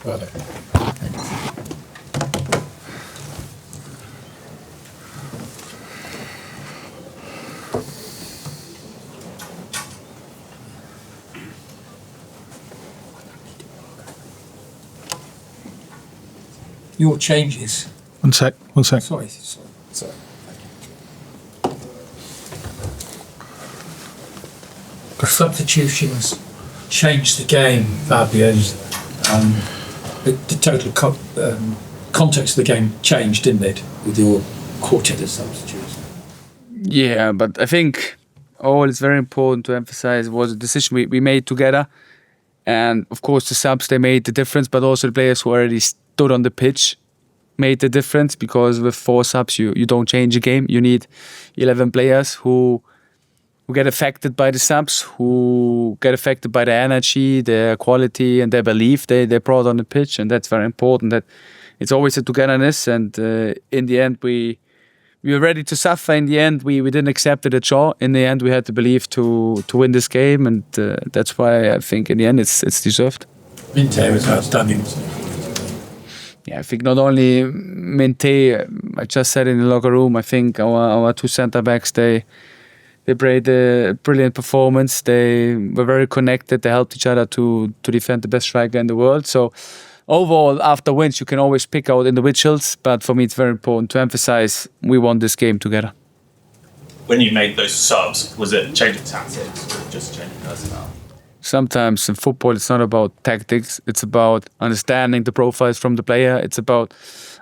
Got it. Your changes. One sec. Sorry. The substitutions changed the game, Fabian. The total context of the game changed, didn't it, with your quartet of substitutes? Yeah, but I think it's very important to emphasize was a decision we made together. And of course, the subs, they made the difference, but also the players who already stood on the pitch made the difference, because with 4 subs, you don't change a game. You need 11 players who get affected by the subs, who get affected by their energy, their quality, and their belief they brought on the pitch. And that's very important, that it's always a togetherness. And in the end, we were ready to suffer. In the end, we didn't accept it at all. In the end, we had to believe to win this game. And that's why I think in the end, it's deserved. Minteh was outstanding. Yeah, I think not only Minteh, I just said in the locker room, I think our 2 centre-backs, they played a brilliant performance. They were very connected. They helped each other to defend the best striker in the world. So overall, after wins, you can always pick out individuals. But for me, it's very important to emphasize we won this game together. When you made those subs, was it changing tactics or just changing personnel? Sometimes in football, it's not about tactics. It's about understanding the profiles from the player. It's about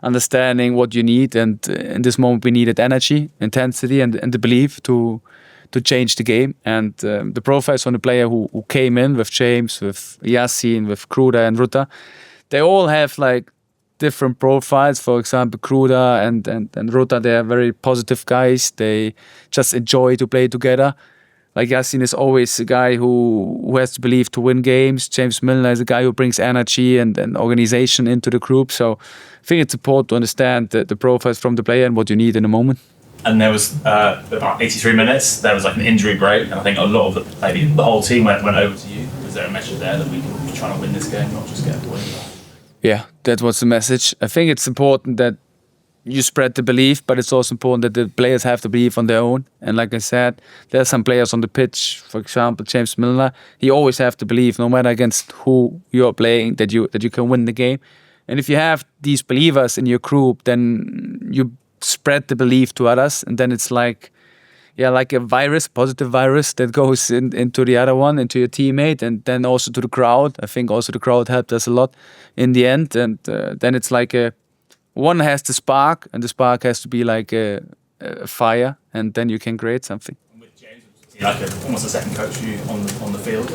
understanding what you need. And in this moment, we needed energy, intensity, and the belief to change the game. And the profiles from the player who came in with James, with Yassin, with Gruda and Ruta, they all have like different profiles. For example, Gruda and Ruta, they are very positive guys. They just enjoy to play together. Like Yassin is always a guy who has to believe to win games. James Milner is a guy who brings energy and organization into the group. So I think it's important to understand the profiles from the player and what you need in a moment. And there was about 83 minutes, there was like an injury break, and I think a lot of maybe the whole team went over to you. Was there a message there that we can be trying to win this game, not just get a win? Yeah, that was the message. I think it's important that you spread the belief, but it's also important that the players have to believe on their own. And like I said, there are some players on the pitch, for example, James Milner, he always have to believe, no matter against who you're playing, that you can win the game. And if you have these believers in your group, then you spread the belief to others, and then it's like a virus, positive virus that goes into the other one, into your teammate, and then also to the crowd. I think also the crowd helped us a lot in the end. And then it's like one has the spark, and the spark has to be like a fire, and then you can create something. And with James, like almost a second coach for you on the field.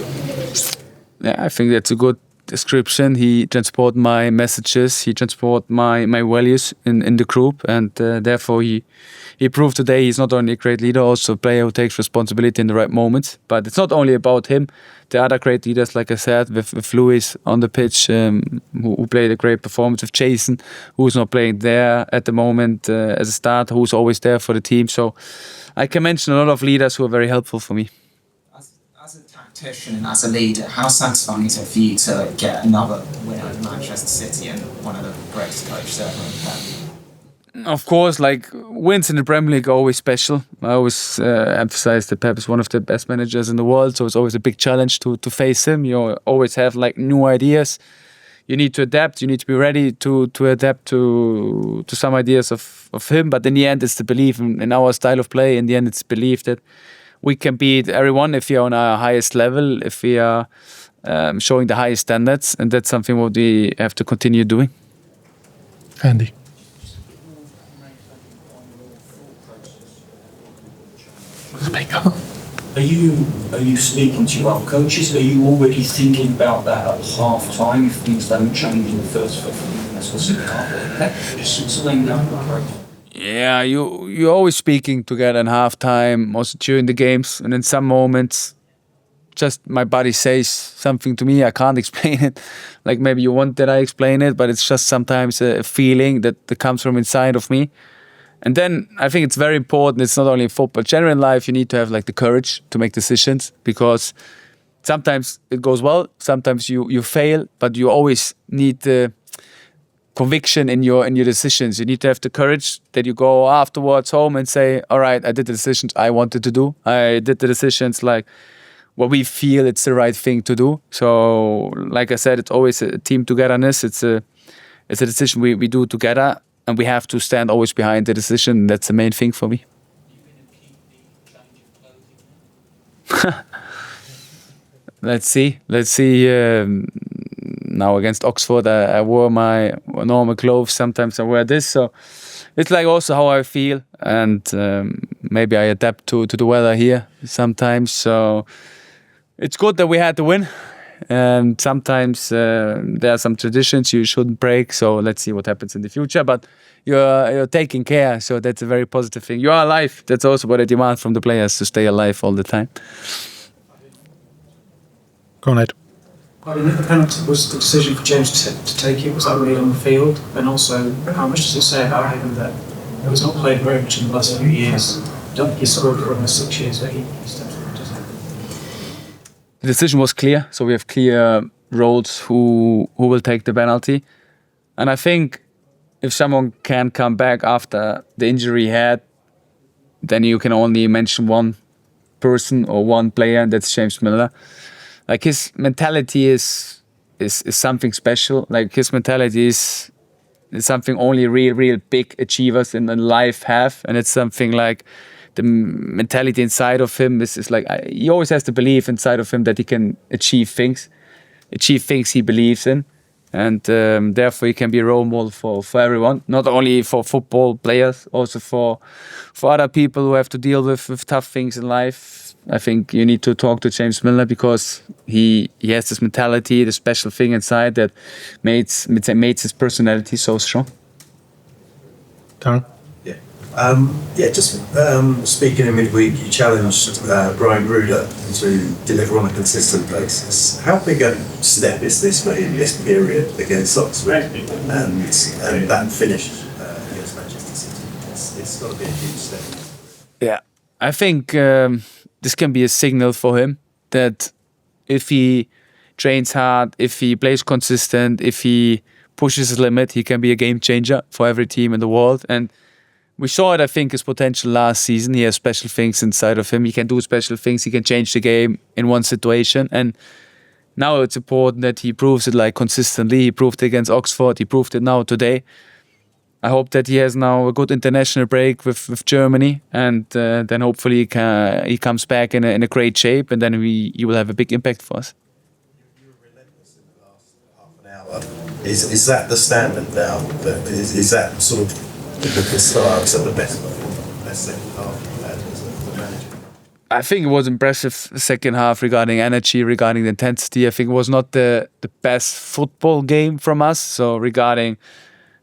Yeah, I think that's a good description. He transported my messages, he transported my values in the group, and therefore he proved today he's not only a great leader, also a player who takes responsibility in the right moments. But it's not only about him. The other great leaders, like I said, with Luis on the pitch, who played a great performance, with Jason, who's not playing there at the moment as a starter, who's always there for the team. So I can mention a lot of leaders who are very helpful for me. As a tactician and as a leader, how satisfying is it for you to get another win over Manchester City and one of the greatest coaches ever in the Prem? Of course, like wins in the Premier League are always special. I always emphasize that Pep is one of the best managers in the world, so it's always a big challenge to face him. You always have like new ideas. You need to adapt. You need to be ready to adapt to some ideas of him. But in the end, it's the belief in our style of play. In the end, it's belief that we can beat everyone if we are on our highest level, if we are showing the highest standards, and that's something what we have to continue doing. Andy. Speak up. Are you speaking to your other coaches? Are you already thinking about that at half time if things don't change in the first 15 minutes or second half? Just laying down the approach. Yeah, you're always speaking together in halftime, also during the games, and in some moments, just my body says something to me. I can't explain it. Like maybe you want that I explain it, but it's just sometimes a feeling that comes from inside of me. And then I think it's very important. It's not only in football, generally in life, you need to have like the courage to make decisions, because sometimes it goes well, sometimes you fail, but you always need the conviction in your decisions. You need to have the courage that you go afterwards home and say, all right, I did the decisions I wanted to do. I did the decisions like what we feel it's the right thing to do. So like I said, it's always a team togetherness. It's a decision we do together, and we have to stand always behind the decision. That's the main thing for me. Let's see. Now against Oxford, I wore my normal clothes. Sometimes I wear this. So it's like also how I feel. And maybe I adapt to the weather here sometimes. So it's good that we had to win. And sometimes there are some traditions you shouldn't break. So let's see what happens in the future. But you're taking care. So that's a very positive thing. You are alive. That's also what I demand from the players, to stay alive all the time. Go on, Ed. Well, the penalty was the decision for James to take it. Was that really on the field? And also, how much does it say about him that he was not played very much in the last few years? Don't think he scored for almost 6 years, but he stepped up, doesn't he? The decision was clear, so we have clear roles who will take the penalty. And I think if someone can come back after the injury he had, then you can only mention one person or one player, and that's James Milner. Like, his mentality is something special. Like, his mentality is something only real big achievers in life have, and it's something like the mentality inside of him is like, he always has to believe inside of him that he can achieve things he believes in, and therefore he can be a role model for everyone, not only for football players, also for other people who have to deal with tough things in life. I think you need to talk to James Milner, because he has this mentality, the special thing inside that makes his personality so strong. Darren? Just speaking in midweek, you challenged Brajan Gruda to deliver on a consistent basis. How big a step is this in this period against Oxford and that finish against Manchester City? It's got to be a huge step. Yeah, I think this can be a signal for him that if he trains hard, if he plays consistent, if he pushes his limit, he can be a game changer for every team in the world. And we saw it, I think, his potential last season. He has special things inside of him. He can do special things. He can change the game in one situation. And now it's important that he proves it like consistently. He proved it against Oxford. He proved it now today. I hope that he has now a good international break with Germany, and then hopefully he comes back in a great shape, and then he will have a big impact for us. You were relentless in the last half an hour. Is that the standard now? Is that sort of the start of the best second half you had as a manager? I think it was impressive second half regarding energy, regarding the intensity. I think it was not the best football game from us. So regarding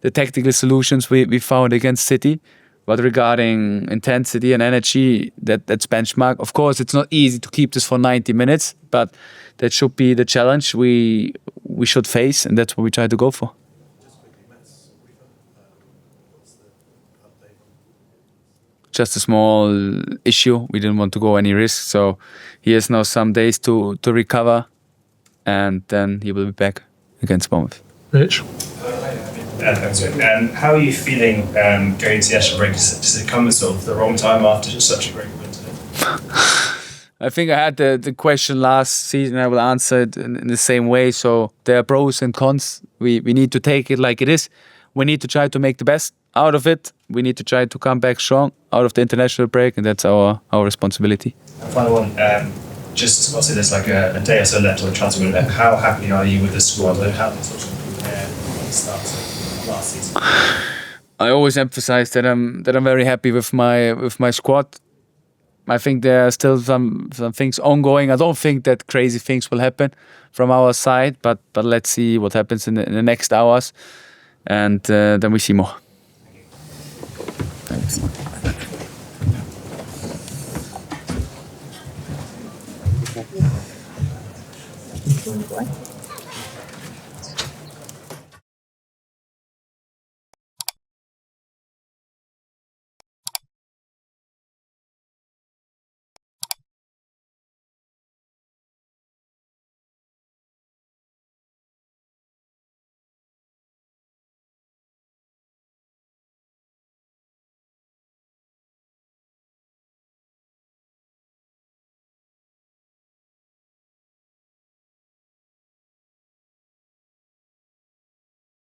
the tactical solutions we found against City, but regarding intensity and energy, that's benchmark. Of course, it's not easy to keep this for 90 minutes, but that should be the challenge we should face, and that's what we try to go for. Just a small issue. We didn't want to go any risk, so he has now some days to recover, and then he will be back against Bournemouth. Rich? How are you feeling going into the Ashes break? Does it come at sort of the wrong time after just such a great winter? I think I had the question last season. I will answer it in the same way. So there are pros and cons. We need to take it like it is. We need to try to make the best out of it. We need to try to come back strong out of the international break, and that's our responsibility. Final one. Just obviously there's like a day or so left on the transfer window. How happy are you with the squad? How does it compare to the start of last season? I always emphasize that I'm very happy with my squad. I think there are still some things ongoing. I don't think that crazy things will happen from our side, but let's see what happens in the next hours, and then we see more. Thanks.